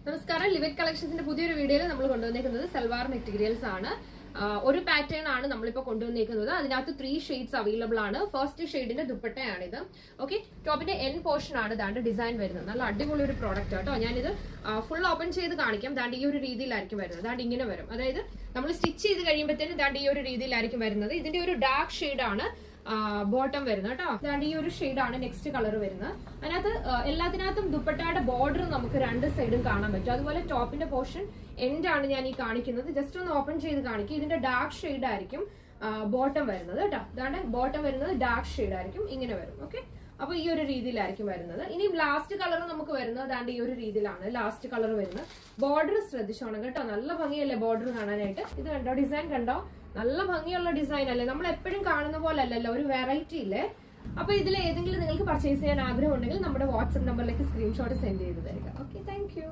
നമസ്കാരം. ലിവിറ്റ് കളക്ഷൻസിന്റെ പുതിയൊരു വീഡിയോയിൽ നമ്മൾ കൊണ്ടുവന്നിരിക്കുന്നത് സൽവാർ മെറ്റീരിയൽസ് ആണ്. ഒരു പാറ്റേൺ ആണ് നമ്മളിപ്പോ കൊണ്ടുവന്നിരിക്കുന്നത്. അതിനകത്ത് 3 ഷെയ്ഡ്സ് അവൈലബിൾ ആണ്. ഫസ്റ്റ് ഷെയ്ഡിന്റെ ദുപ്പട്ടയാണിത്. ഓക്കെ, ടോപ്പിന്റെ എൻ പോർഷൻ ആണ് ദാണ്ട് ഡിസൈൻ വരുന്നത്. നല്ല അടിപൊളി ഒരു പ്രോഡക്റ്റ് കേട്ടോ. ഞാനിത് ഫുൾ ഓപ്പൺ ചെയ്ത് കാണിക്കാം. ദാണ്ട് ഈ ഒരു രീതിയിലായിരിക്കും വരുന്നത്. ദാണ്ട് ഇങ്ങനെ വരും. അതായത് നമ്മൾ സ്റ്റിച്ച് ചെയ്ത് കഴിയുമ്പോഴത്തേനും ദാണ്ട് ഈ ഒരു രീതിയിലായിരിക്കും വരുന്നത്. ഇതിന്റെ ഒരു ഡാർക്ക് ഷെയ്ഡ് ആണ് ബോട്ടം വരുന്നത് കേട്ടോ. അതാണ്ട് ഈ ഒരു ഷെയ്ഡാണ് നെക്സ്റ്റ് കളർ വരുന്നത്. അതിനകത്ത് എല്ലാത്തിനകത്തും ദുപ്പട്ടയുടെ ബോർഡർ നമുക്ക് 2 സൈഡും കാണാൻ പറ്റും. അതുപോലെ ടോപ്പിന്റെ പോർഷൻ എൻഡ് ആണ് ഞാൻ ഈ കാണിക്കുന്നത്. ജസ്റ്റ് ഒന്ന് ഓപ്പൺ ചെയ്ത് കാണിക്കും. ഇതിന്റെ ഡാർക്ക് ഷെയ്ഡ് ആയിരിക്കും ബോട്ടം വരുന്നത് കേട്ടോ. അതാണ് ബോട്ടം വരുന്നത് ഡാർക്ക് ഷെയ്ഡ് ആയിരിക്കും, ഇങ്ങനെ വരും. ഓക്കെ, അപ്പൊ ഈ ഒരു രീതിയിലായിരിക്കും വരുന്നത്. ഇനി ലാസ്റ്റ് കളർ നമുക്ക് വരുന്നത് അതാണ്ട് ഈ ഒരു രീതിയിലാണ് ലാസ്റ്റ് കളർ വരുന്നത്. ബോർഡർ ശ്രദ്ധിച്ചോണം കേട്ടോ. നല്ല ഭംഗിയല്ലേ ബോർഡർ കാണാനായിട്ട്. ഇത് കണ്ടോ, ഡിസൈൻ കണ്ടോ, നല്ല ഭംഗിയുള്ള ഡിസൈൻ അല്ലേ. നമ്മൾ എപ്പോഴും കാണുന്ന പോലെ അല്ലല്ലോ, ഒരു വെറൈറ്റി ഇല്ലേ. അപ്പൊ ഇതിൽ ഏതെങ്കിലും നിങ്ങൾക്ക് പർച്ചേസ് ചെയ്യാൻ ആഗ്രഹം ഉണ്ടെങ്കിൽ നമ്മുടെ വാട്സ്ആപ്പ് നമ്പറിലേക്ക് സ്ക്രീൻഷോട്ട് സെൻഡ് ചെയ്ത് തരിക. Okay, thank you.